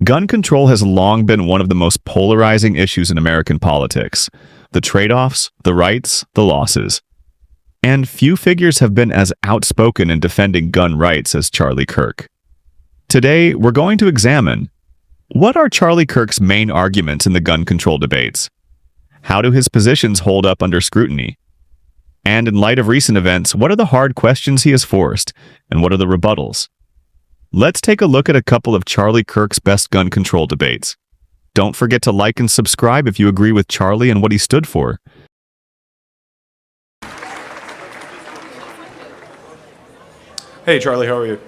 Gun control has long been one of the most polarizing issues in American politics. The trade-offs, the rights, the losses. And few figures have been as outspoken in defending gun rights as Charlie Kirk. Today, we're going to examine: what are Charlie Kirk's main arguments in the gun control debates? How do his positions hold up under scrutiny? And in light of recent events, what are the hard questions he has forced, and what are the rebuttals? Let's take a look at a couple of Charlie Kirk's best gun control debates. Don't forget to like and subscribe if you agree with Charlie and what he stood for. Hey Charlie, how are you?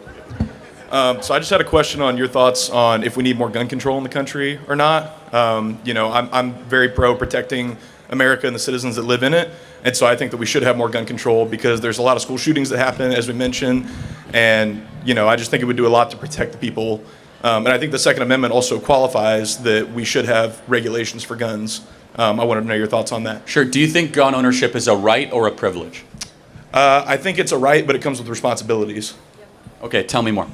So I just had a question on your thoughts on if we need more gun control in the country or not. I'm very pro protecting America and the citizens that live in it, and so I think that we should have more gun control because there's a lot of school shootings that happen, as we mentioned, and I just think it would do a lot to protect the people. And I think the Second Amendment also qualifies that we should have regulations for guns. I wanted to know your thoughts on that. Sure. Do you think gun ownership is a right or a privilege? I think it's a right, but it comes with responsibilities. Okay, tell me more.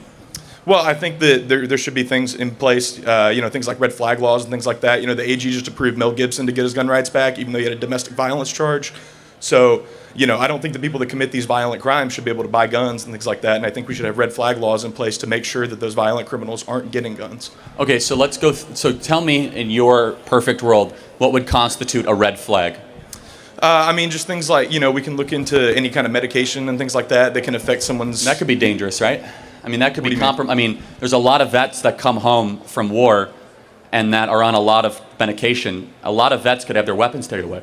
Well, I think that there should be things in place, things like red flag laws and things like that. The AG just approved Mel Gibson to get his gun rights back, even though he had a domestic violence charge. So, I don't think the people that commit these violent crimes should be able to buy guns and things like that. And I think we should have red flag laws in place to make sure that those violent criminals aren't getting guns. Okay, so let's go. So tell me, in your perfect world, what would constitute a red flag? Just things like, we can look into any kind of medication and things like that that can affect someone's... That could be dangerous, right? That could be compromised. There's a lot of vets that come home from war and that are on a lot of medication. A lot of vets could have their weapons taken away.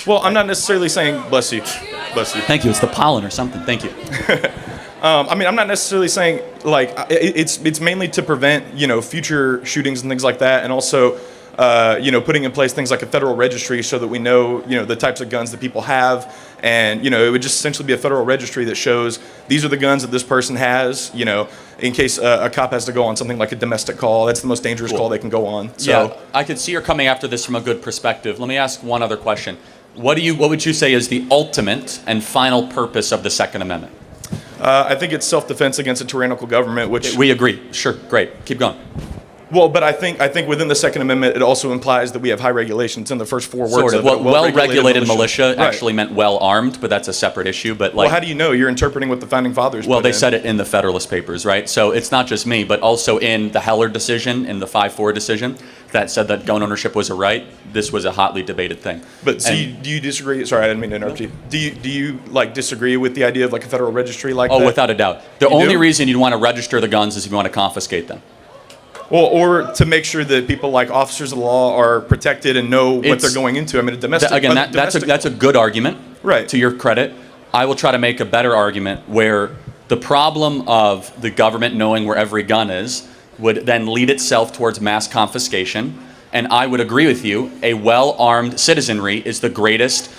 Well, I'm not necessarily saying... Bless you. Bless you. Thank you. It's the pollen or something. Thank you. I'm not necessarily saying, it's mainly to prevent, future shootings and things like that, and also... putting in place things like a federal registry so that we know, the types of guns that people have. And, it would just essentially be a federal registry that shows these are the guns that this person has, in case a cop has to go on something like a domestic call. That's the most dangerous call they can go on. So, yeah, I could see you're coming after this from a good perspective. Let me ask one other question. What would you say is the ultimate and final purpose of the Second Amendment? I think it's self-defense against a tyrannical government, which... We agree. Sure. Great. Keep going. Well, but I think within the Second Amendment, it also implies that we have high regulations in the first four words. Sort of. Of it. Well-regulated militia right. Actually meant well-armed, but that's a separate issue. But well, how do you know? You're interpreting what the Founding Fathers Well, they said it in the Federalist Papers, right? So it's not just me, but also in the Heller decision, in the 5-4 decision, that said that gun ownership was a right. This was a hotly debated thing. But do you disagree? Sorry, I didn't mean to interrupt you. Do you disagree with the idea of a federal registry like that? Oh, without a doubt. The only reason you'd want to register the guns is if you want to confiscate them. Well, or to make sure that people like officers of the law are protected and know what they're going into. A domestic... That's a good argument, right? To your credit. I will try to make a better argument where the problem of the government knowing where every gun is would then lead itself towards mass confiscation. And I would agree with you, a well-armed citizenry is the greatest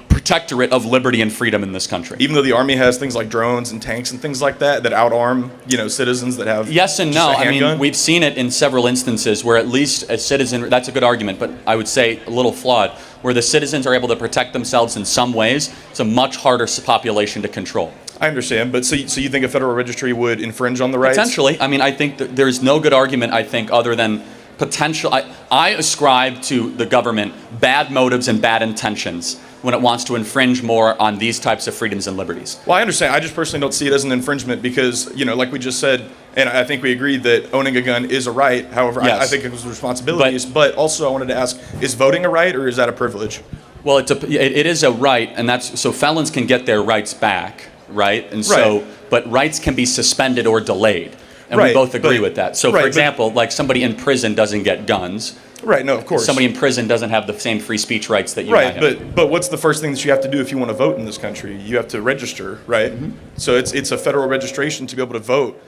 protectorate of liberty and freedom in this country. Even though the Army has things like drones and tanks and things like that outarm, citizens that have... Yes and no. We've seen it in several instances where at least a citizen... That's a good argument, but I would say a little flawed. Where the citizens are able to protect themselves in some ways, it's a much harder population to control. I understand, but so you think a federal registry would infringe on the rights? Potentially. I think that there's no good argument, other than potential... I ascribe to the government bad motives and bad intentions when it wants to infringe more on these types of freedoms and liberties. Well, I understand. I just personally don't see it as an infringement because, like we just said, and I think we agreed that owning a gun is a right. However, yes. I think it was responsibilities. But also I wanted to ask, is voting a right or is that a privilege? Well, it is a right, and so felons can get their rights back, right? And so, but rights can be suspended or delayed. And we both agree with that. So, for example, somebody in prison doesn't get guns. Right, no, of course. Somebody in prison doesn't have the same free speech rights that you have. Right, but what's the first thing that you have to do if you want to vote in this country? You have to register, right? Mm-hmm. So it's a federal registration to be able to vote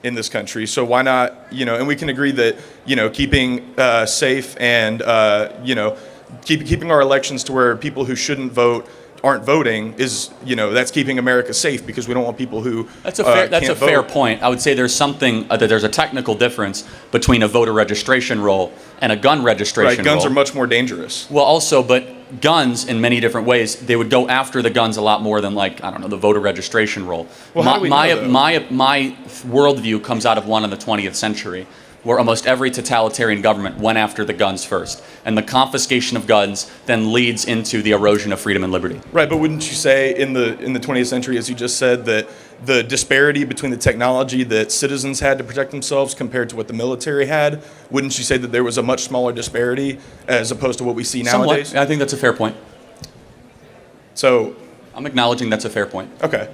in this country. So why not, and we can agree that, keeping safe and, keeping our elections to where people who shouldn't vote aren't voting is, that's keeping America safe because we don't want people who That's a fair point. I would say there's something, there's a technical difference between a voter registration roll and a gun registration roll. Right, guns are much more dangerous. Well, also, but guns in many different ways, they would go after the guns a lot more than the voter registration roll. Well, how do we know, my worldview comes out of one in the 20th century where almost every totalitarian government went after the guns first. And the confiscation of guns then leads into the erosion of freedom and liberty. Right, but wouldn't you say in the 20th century, as you just said, that the disparity between the technology that citizens had to protect themselves compared to what the military had, wouldn't you say that there was a much smaller disparity as opposed to what we see nowadays? Somewhat. I think that's a fair point. So I'm acknowledging that's a fair point. okay.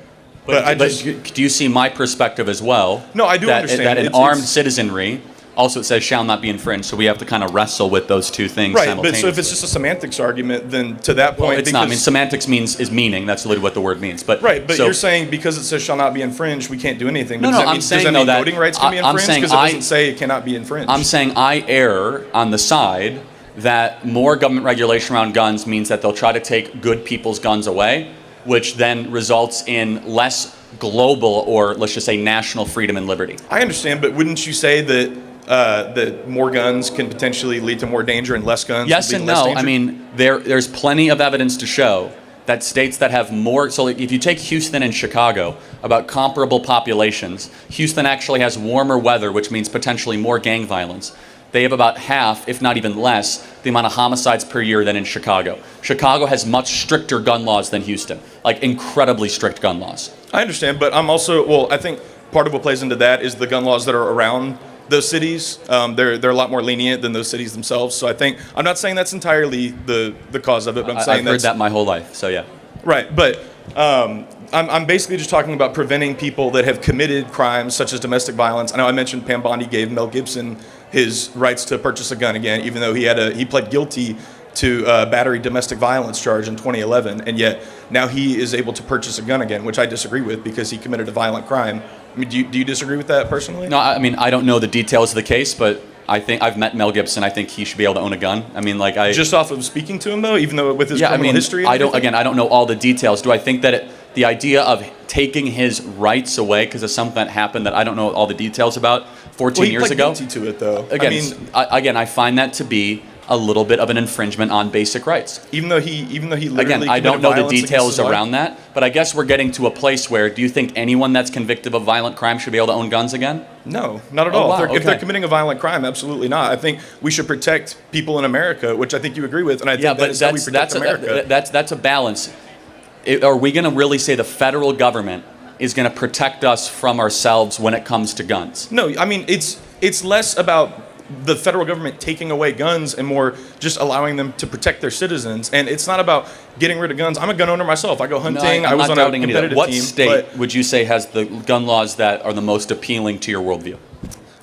But do you see my perspective as well? No, I do understand. That an armed citizenry, also it says shall not be infringed, so we have to kind of wrestle with those two things right, but simultaneously. so if it's just a semantics argument, then to that point... Well, it's not. I mean, semantics is meaning. That's literally what the word means. But right, but so, you're saying because it says shall not be infringed, we can't do anything. But No, does I'm saying that mean that voting rights can be infringed? Because it doesn't say it cannot be infringed. I'm saying I err on the side that more government regulation around guns means that they'll try to take good people's guns away, which then results in less global or let's just say national freedom and liberty. I understand, but wouldn't you say that more guns can potentially lead to more danger and less guns? Yes and no. I mean, there's plenty of evidence to show that states that have more, so if you take Houston and Chicago, about comparable populations, Houston actually has warmer weather, which means potentially more gang violence. They have about half, if not even less, the amount of homicides per year than in Chicago. Chicago has much stricter gun laws than Houston, like incredibly strict gun laws. I understand, but I'm also, well, I think part of what plays into that is the gun laws that are around those cities. They're a lot more lenient than those cities themselves. So I think, I'm not saying that's entirely the cause of it, but I'm saying I've heard that my whole life, so yeah. Right, but I'm basically just talking about preventing people that have committed crimes such as domestic violence. I know I mentioned Pam Bondi gave Mel Gibson his rights to purchase a gun again, even though he pled guilty to a battery domestic violence charge in 2011, and yet now he is able to purchase a gun again, which I disagree with because he committed a violent crime. I mean, do you disagree with that personally? No, I mean, I don't know the details of the case, but I think I've met Mel Gibson. I think he should be able to own a gun. I mean, like just off of speaking to him though, even though with his criminal history. I don't know all the details. Do I think that the idea of taking his rights away because of something that happened that I don't know all the details about 14 years ago? He pled guilty to it though. Again, I find that to be a little bit of an infringement on basic rights. Even though he literally again, I don't know the details around that, but I guess we're getting to a place where do you think anyone that's convicted of violent crime should be able to own guns again? No, not at all. Wow, if they're committing a violent crime, absolutely not. I think we should protect people in America, which I think you agree with, and I think that's how we protect America. That's a balance. Are we going to really say the federal government is going to protect us from ourselves when it comes to guns? No, I mean it's less about the federal government taking away guns and more just allowing them to protect their citizens. And it's not about getting rid of guns. I'm a gun owner myself. I go hunting. I was on a competitive What team. State would you say has the gun laws that are the most appealing to your worldview?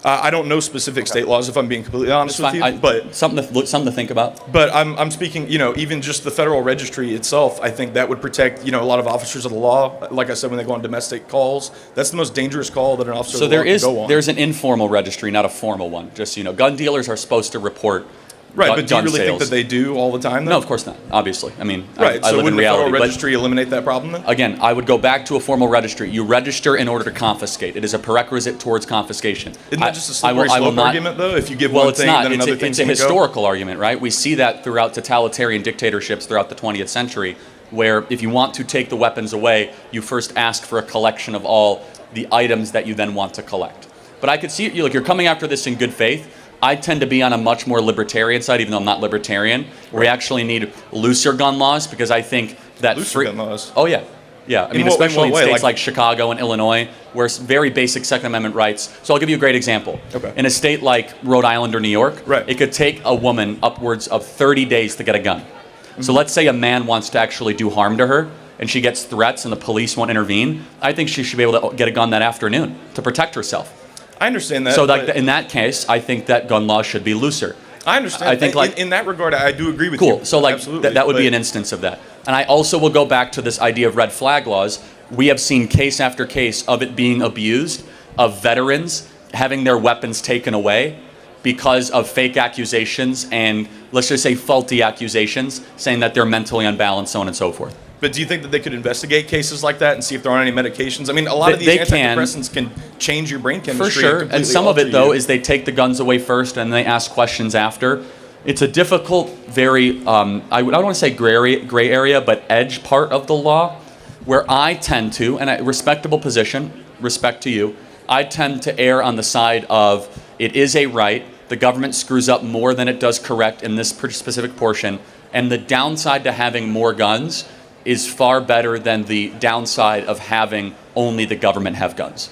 I don't know specific state laws, if I'm being completely honest with you. But something to think about. But I'm speaking, even just the federal registry itself, I think that would protect, a lot of officers of the law. Like I said, when they go on domestic calls, that's the most dangerous call that an officer of the law can go on. There's an informal registry, not a formal one. Just, gun dealers are supposed to report right, but do you really think that they do all the time, though? No, of course not, obviously. I mean, right, I so live in wouldn't reality. the federal registry eliminate that problem then? Again, I would go back to a formal registry. You register in order to confiscate. It is a prerequisite towards confiscation. Isn't that just a slippery slope argument, though? If you give one thing, then another thing it's a historical argument, right? We see that throughout totalitarian dictatorships throughout the 20th century, where if you want to take the weapons away, you first ask for a collection of all the items that you then want to collect. But I could see, you're coming after this in good faith. I tend to be on a much more libertarian side, even though I'm not libertarian, where we actually need looser gun laws because I think that gun laws? Oh, yeah. Yeah, I mean, especially in states like Chicago and Illinois, where it's very basic Second Amendment rights. So I'll give you a great example. Okay. In a state like Rhode Island or New York, right, it could take a woman upwards of 30 days to get a gun. Mm-hmm. So let's say a man wants to actually do harm to her, and she gets threats and the police won't intervene. I think she should be able to get a gun that afternoon to protect herself. I understand that. So in that case, I think that gun laws should be looser. I understand. I think in that regard, I do agree with you. Cool. So that would be an instance of that. And I also will go back to this idea of red flag laws. We have seen case after case of it being abused, of veterans having their weapons taken away because of fake accusations and, let's just say, faulty accusations, saying that they're mentally unbalanced, so on and so forth. But do you think that they could investigate cases like that and see if there aren't any medications? I mean, a lot of these antidepressants can change your brain chemistry. For sure. And some of it, though, is they take the guns away first and they ask questions after. It's a difficult, very, I don't want to say gray area, but edge part of the law where I tend to, and a respectable position, respect to you, I tend to err on the side of It is a right. The government screws up more than it does correct in this specific portion. And the downside to having more guns is far better than the downside of having only the government have guns.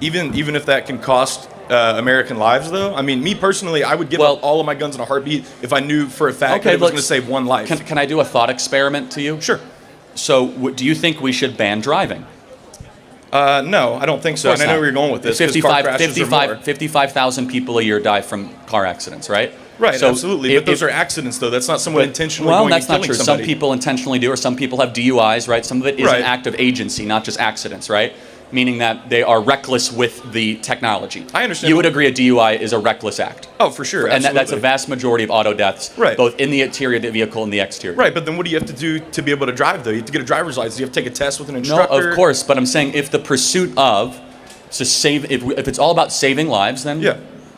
Even if that can cost American lives, though? I mean, me personally, I would give up all of my guns in a heartbeat if I knew for a fact that it was going to save one life. Can I do a thought experiment to you? Sure. So do you think we should ban driving? No, I don't think so. And I know where you're going with this. 55,000 people a year die from car accidents, right? Right, so absolutely. But those are accidents, though. That's not someone intentionally going and killing somebody. Well, that's not true. Some people intentionally do, or some people have DUIs, right? Some of it is an act of agency, not just accidents, right? Meaning that they are reckless with the technology. I understand. You would agree a DUI is a reckless act. Oh, for sure. And that's a vast majority of auto deaths, both in the interior of the vehicle and the exterior. Right, but then what do you have to do to be able to drive, though? You have to get a driver's license. You have to take a test with an instructor. No, of course, but I'm saying if the pursuit of to save, if it's all about saving lives, then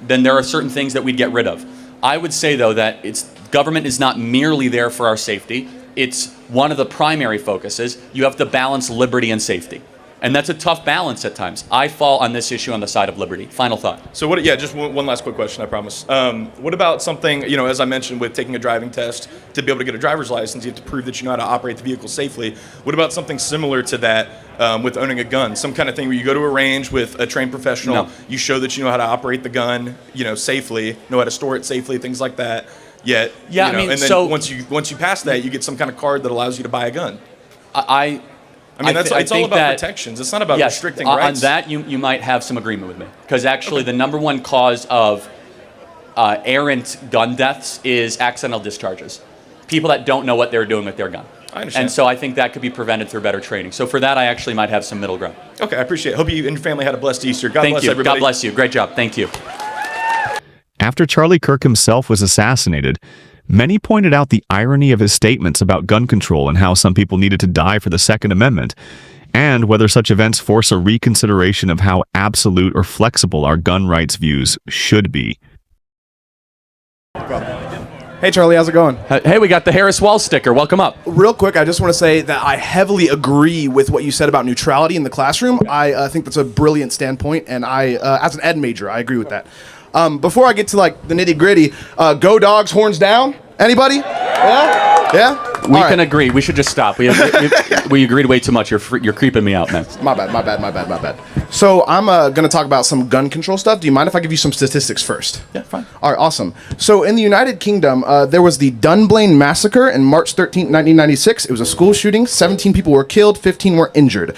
there are certain things that we'd get rid of. I would say, though, that government is not merely there for our safety. It's one of the primary focuses. You have to balance liberty and safety. And that's a tough balance at times. I fall on this issue on the side of liberty. Final thought. So just one last quick question, I promise. What about something, as I mentioned, with taking a driving test, to be able to get a driver's license, you have to prove that you know how to operate the vehicle safely. What about something similar to that with owning a gun? Some kind of thing where you go to a range with a trained professional, you show that you know how to operate the gun, safely, know how to store it safely, things like that. And then once you pass that, you get some kind of card that allows you to buy a gun. It's all about protections. It's not about restricting rights. On that, you might have some agreement with me. Because actually, the number one cause of errant gun deaths is accidental discharges. People that don't know what they're doing with their gun. I understand. And so I think that could be prevented through better training. So for that, I actually might have some middle ground. Okay, I appreciate it. Hope you and your family had a blessed Easter. God bless everybody. God bless you. Great job. Thank you. After Charlie Kirk himself was assassinated, many pointed out the irony of his statements about gun control and how some people needed to die for the Second Amendment, and whether such events force a reconsideration of how absolute or flexible our gun rights views should be. Hey Charlie, how's it going? Hey, we got the Harris Wall sticker. Welcome up. Real quick, I just want to say that I heavily agree with what you said about neutrality in the classroom. I think that's a brilliant standpoint, and as an ed major, I agree with that. Before I get to the nitty gritty, go Dogs, horns down. Anybody? Yeah? We can agree. We should just stop. We agreed way too much. You're creeping me out, man. My bad. So I'm going to talk about some gun control stuff. Do you mind if I give you some statistics first? Yeah, fine. All right, awesome. So in the United Kingdom, there was the Dunblane Massacre in March 13, 1996. It was a school shooting. 17 people were killed. 15 were injured.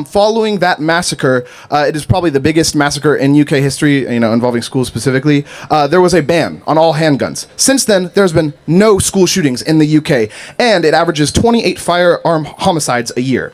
Following that massacre, it is probably the biggest massacre in UK history, involving schools specifically. There was a ban on all handguns. Since then, there's been no school shootings in the UK, and it averages 28 firearm homicides a year.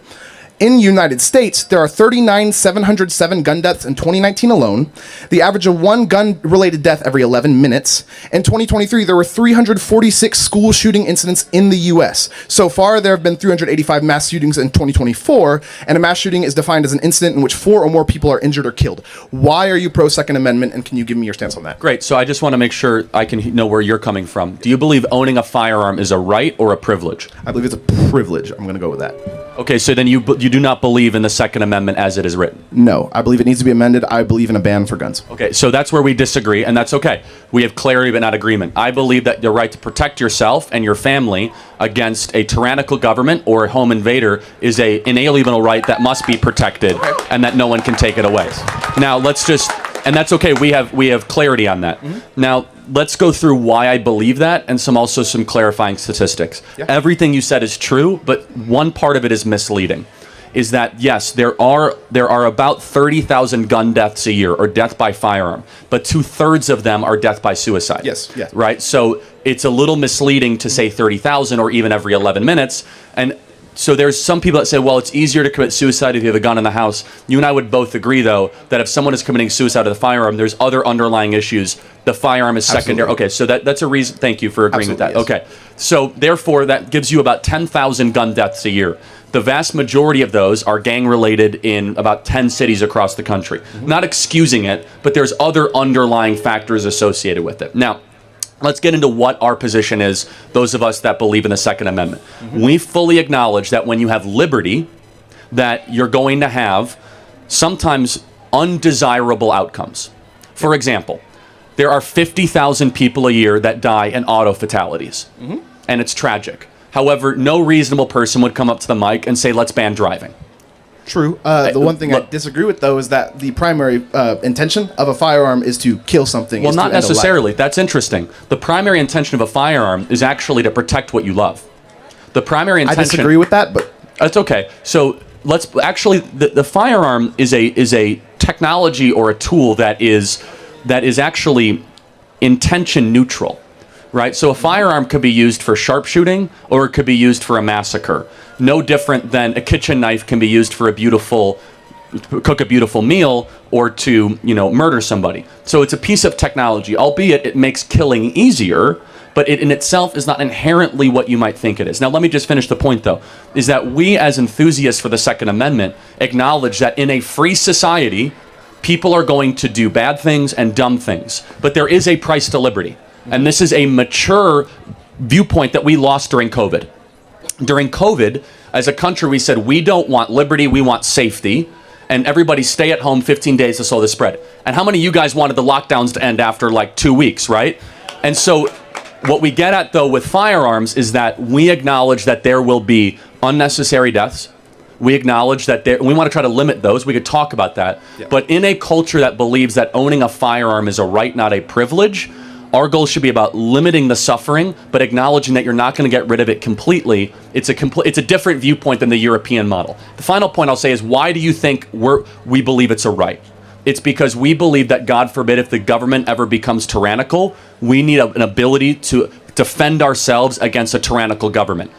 In the United States, there are 39,707 gun deaths in 2019 alone. The average of one gun-related death every 11 minutes. In 2023, there were 346 school shooting incidents in the U.S. So far, there have been 385 mass shootings in 2024, and a mass shooting is defined as an incident in which 4 or more people are injured or killed. Why are you pro-Second Amendment, and can you give me your stance on that? Great. So I just want to make sure I can know where you're coming from. Do you believe owning a firearm is a right or a privilege? I believe it's a privilege. I'm going to go with that. Okay, so then you do not believe in the Second Amendment as it is written? No, I believe it needs to be amended. I believe in a ban for guns. Okay, so that's where we disagree, and that's okay. We have clarity but not agreement. I believe that the right to protect yourself and your family against a tyrannical government or a home invader is an inalienable right that must be protected and that no one can take it away. Now, and that's okay, we have clarity on that. Mm-hmm. Now, let's go through why I believe that and some clarifying statistics. Yeah. Everything you said is true, but one part of it is misleading. Is that, yes, there are about 30,000 gun deaths a year, or death by firearm, but 2/3 of them are death by suicide. Yes. Right? So it's a little misleading to say 30,000 or even every 11 minutes. And so there's some people that say, well, it's easier to commit suicide if you have a gun in the house. You and I would both agree, though, that if someone is committing suicide with a firearm, there's other underlying issues. The firearm is secondary. Absolutely. Okay, so that's a reason. Thank you for agreeing with that. Yes. Okay, so therefore, that gives you about 10,000 gun deaths a year. The vast majority of those are gang-related in about 10 cities across the country. Mm-hmm. Not excusing it, but there's other underlying factors associated with it. Now, let's get into what our position is, those of us that believe in the Second Amendment. Mm-hmm. We fully acknowledge that when you have liberty, that you're going to have sometimes undesirable outcomes. For example, There are 50,000 people a year that die in auto fatalities, and it's tragic. However, no reasonable person would come up to the mic and say, let's ban driving. True. The one thing I disagree with, though, is that the primary intention of a firearm is to kill something. Well, not necessarily. That's interesting. The primary intention of a firearm is actually to protect what you love. The primary intention... I disagree with that, but... That's okay. So let's actually... The firearm is a technology or a tool that is actually intention neutral. Right? So a firearm could be used for sharpshooting, or it could be used for a massacre. No different than a kitchen knife can be used for cook a beautiful meal, or to, murder somebody. So it's a piece of technology, albeit it makes killing easier, but it in itself is not inherently what you might think it is. Now, let me just finish the point, though, is that we as enthusiasts for the Second Amendment acknowledge that in a free society, people are going to do bad things and dumb things, but there is a price to liberty. And this is a mature viewpoint that we lost during COVID. During COVID, as a country, we said, we don't want liberty, we want safety. And everybody stay at home 15 days to slow the spread. And how many of you guys wanted the lockdowns to end after like 2 weeks, right? And so what we get at, though, with firearms is that we acknowledge that there will be unnecessary deaths. We acknowledge that we want to try to limit those. We could talk about that. Yeah. But in a culture that believes that owning a firearm is a right, not a privilege, our goal should be about limiting the suffering, but acknowledging that you're not going to get rid of it completely. It's a different viewpoint than the European model. The final point I'll say is, why do you think we believe it's a right? It's because we believe that, God forbid, if the government ever becomes tyrannical, we need an ability to defend ourselves against a tyrannical government.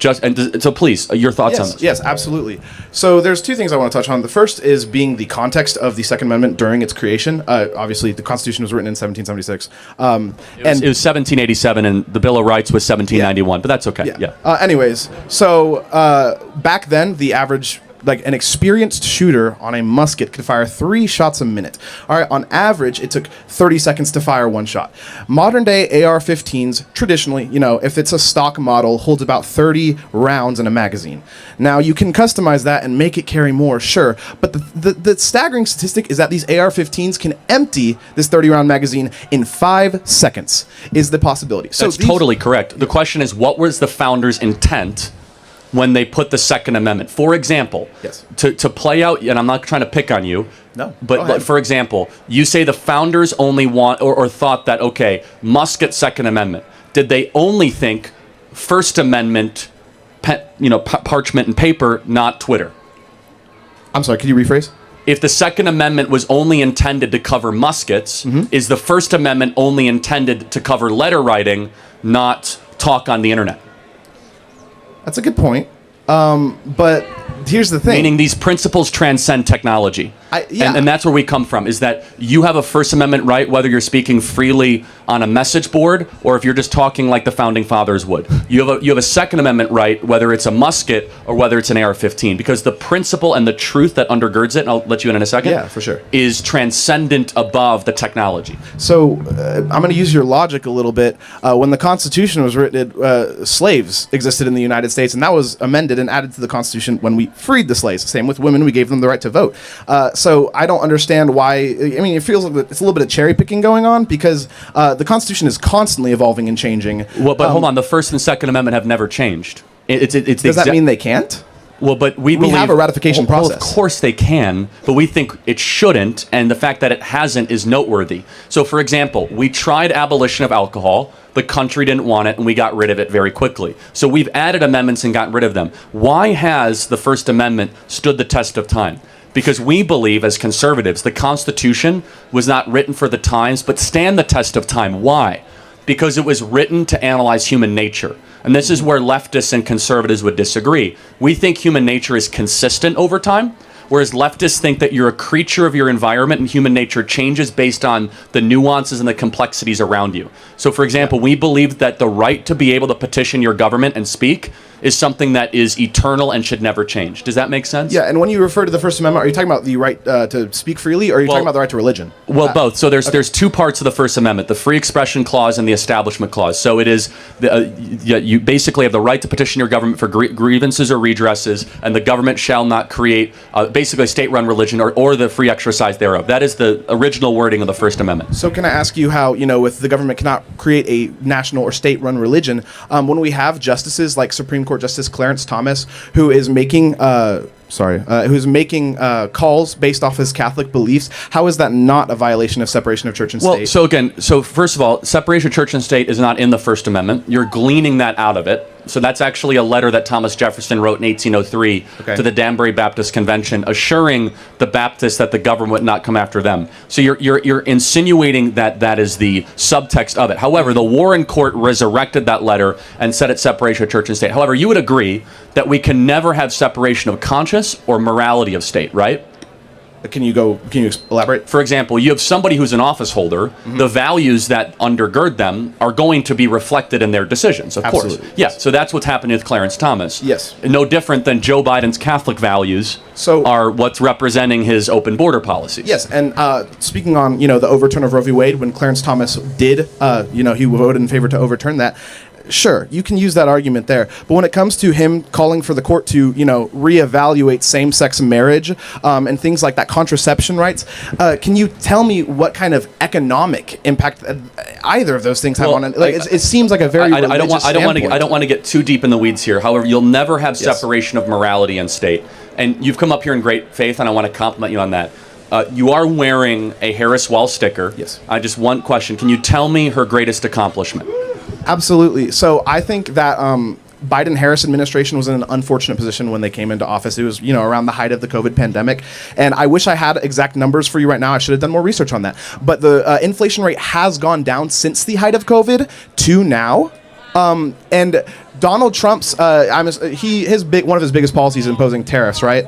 So please, your thoughts on this. Yes, absolutely. So there's two things I want to touch on. The first is being the context of the Second Amendment during its creation. Obviously, the Constitution was written in 1776. It was 1787, and the Bill of Rights was 1791, but that's okay. Yeah. Anyways, so back then, the average... an experienced shooter on a musket could fire 3 shots a minute. All right, on average, it took 30 seconds to fire 1 shot. Modern day AR-15s, traditionally, if it's a stock model, holds about 30 rounds in a magazine. Now, you can customize that and make it carry more, sure, but the staggering statistic is that these AR-15s can empty this 30-round magazine in 5 seconds, is the possibility. So that's totally correct. The question is, what was the founders' intent when they put the Second Amendment? For example, yes. to play out, and I'm not trying to pick on you, no, but for example, you say the founders only want or thought that, okay, musket, Second Amendment. Did they only think First Amendment, parchment and paper, not Twitter? I'm sorry, could you rephrase? If the Second Amendment was only intended to cover muskets, is the First Amendment only intended to cover letter writing, not talk on the internet? That's a good point. But here's the thing. Meaning these principles transcend technology. And that's where we come from, is that you have a First Amendment right whether you're speaking freely on a message board or if you're just talking like the Founding Fathers would. You have a Second Amendment right whether it's a musket or whether it's an AR-15, because the principle and the truth that undergirds it, and I'll let you in a second, yeah, for sure, is transcendent above the technology. So I'm going to use your logic a little bit. When the Constitution was written, slaves existed in the United States, and that was amended and added to the Constitution when we freed the slaves. Same with women, we gave them the right to vote. So I don't understand why. I mean, it feels like it's a little bit of cherry picking going on, because the Constitution is constantly evolving and changing. Well, but hold on, the First and Second Amendment have never changed. Does that mean they can't? Well, but we believe, have a ratification process. Well, of course they can, but we think it shouldn't, and the fact that it hasn't is noteworthy. So, for example, we tried abolition of alcohol. The country didn't want it, and we got rid of it very quickly. So we've added amendments and gotten rid of them. Why has the First Amendment stood the test of time? Because we believe, as conservatives, the Constitution was not written for the times, but stand the test of time. Why? Because it was written to analyze human nature. And this is where leftists and conservatives would disagree. We think human nature is consistent over time, whereas leftists think that you're a creature of your environment and human nature changes based on the nuances and the complexities around you. So, for example, we believe that the right to be able to petition your government and speak is something that is eternal and should never change. Does that make sense? Yeah, and when you refer to the First Amendment, are you talking about the right to speak freely, or are you talking about the right to religion? Well, both. So there's 2 parts of the First Amendment, the Free Expression Clause and the Establishment Clause. So it is, you basically have the right to petition your government for grievances or redresses, and the government shall not create, basically a state-run religion or the free exercise thereof. That is the original wording of the First Amendment. So can I ask you how, if the government cannot create a national or state-run religion, when we have justices like Supreme Court Justice Clarence Thomas, who is making calls based off his Catholic beliefs, how is that not a violation of separation of church and state? So first of all, separation of church and state is not in the First Amendment. You're gleaning that out of it. So that's actually a letter that Thomas Jefferson wrote in 1803 to the Danbury Baptist Convention, assuring the Baptists that the government would not come after them. So you're insinuating that is the subtext of it. However, the Warren Court resurrected that letter and said it's separation of church and state. However, you would agree that we can never have separation of conscience or morality of state, right? Can you elaborate? For example, you have somebody who's an office holder. The values that undergird them are going to be reflected in their decisions, of course. Yeah, so that's what's happening with Clarence Thomas. Yes. No different than Joe Biden's Catholic values are what's representing his open border policies. Yes, and speaking on, the overturn of Roe v. Wade, when Clarence Thomas did, he voted in favor to overturn that. Sure, you can use that argument there. But when it comes to him calling for the court to, reevaluate same-sex marriage and things like that, contraception rights, can you tell me what kind of economic impact either of those things have on it? It seems like a very religious standpoint. I don't want to get too deep in the weeds here. However, you'll never have separation of morality and state. And you've come up here in great faith, and I want to compliment you on that. You are wearing a Harris Wall sticker. Yes. Just one question. Can you tell me her greatest accomplishment? Absolutely. So I think that Biden-Harris administration was in an unfortunate position when they came into office. It was, around the height of the COVID pandemic. And I wish I had exact numbers for you right now. I should have done more research on that. But the inflation rate has gone down since the height of COVID to now. And Donald Trump's, one of his biggest policies is imposing tariffs, right?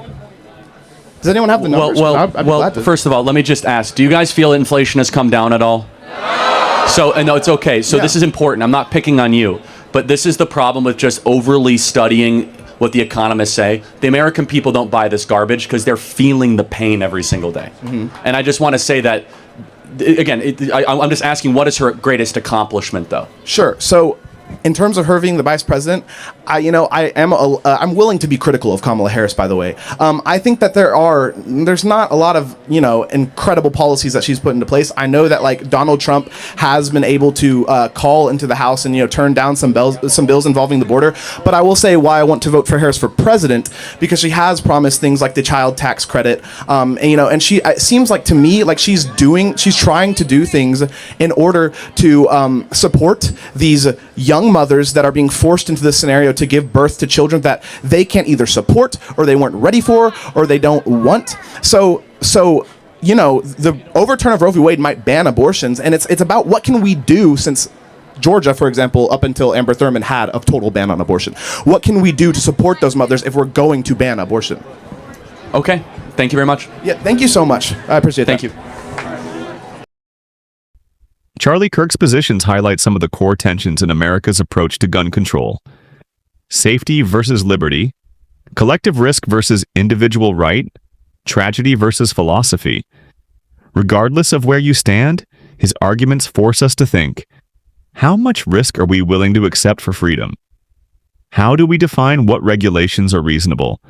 Does anyone have the numbers? First of all, let me just ask, do you guys feel inflation has come down at all? So, no, it's okay. So this is important. I'm not picking on you. But this is the problem with just overly studying what the economists say. The American people don't buy this garbage because they're feeling the pain every single day. And I just want to say that, again, I'm just asking, what is her greatest accomplishment, though? Sure. So in terms of her being the vice president, I'm willing to be critical of Kamala Harris, by the way. I think that there's not a lot of, incredible policies that she's put into place. I know that Donald Trump has been able to call into the House and, turn down some bills involving the border. But I will say why I want to vote for Harris for president, because she has promised things like the child tax credit. And she, it seems like to me, she's trying to do things in order to support these young mothers that are being forced into this scenario to give birth to children that they can't either support or they weren't ready for or they don't want. So the overturn of Roe v. Wade might ban abortions, and it's about what can we do, since Georgia, for example, up until Amber Thurman had a total ban on abortion. What can we do to support those mothers if we're going to ban abortion? Okay. Thank you very much. Yeah, thank you so much. I appreciate that. Thank you. Charlie Kirk's positions highlight some of the core tensions in America's approach to gun control. Safety versus liberty, collective risk versus individual right, tragedy versus philosophy. Regardless of where you stand, his arguments force us to think, how much risk are we willing to accept for freedom? How do we define what regulations are reasonable?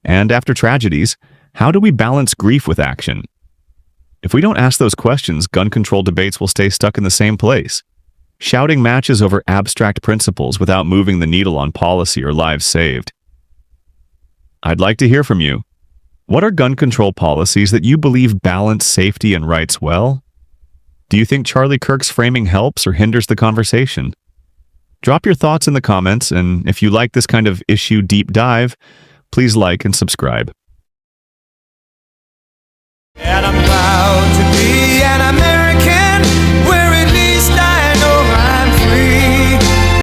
And after tragedies, how do we balance grief with action? If we don't ask those questions, gun control debates will stay stuck in the same place, shouting matches over abstract principles without moving the needle on policy or lives saved. I'd like to hear from you. What are gun control policies that you believe balance safety and rights well? Do you think Charlie Kirk's framing helps or hinders the conversation? Drop your thoughts in the comments, and if you like this kind of issue deep dive, please like and subscribe. And I'm proud to be an American.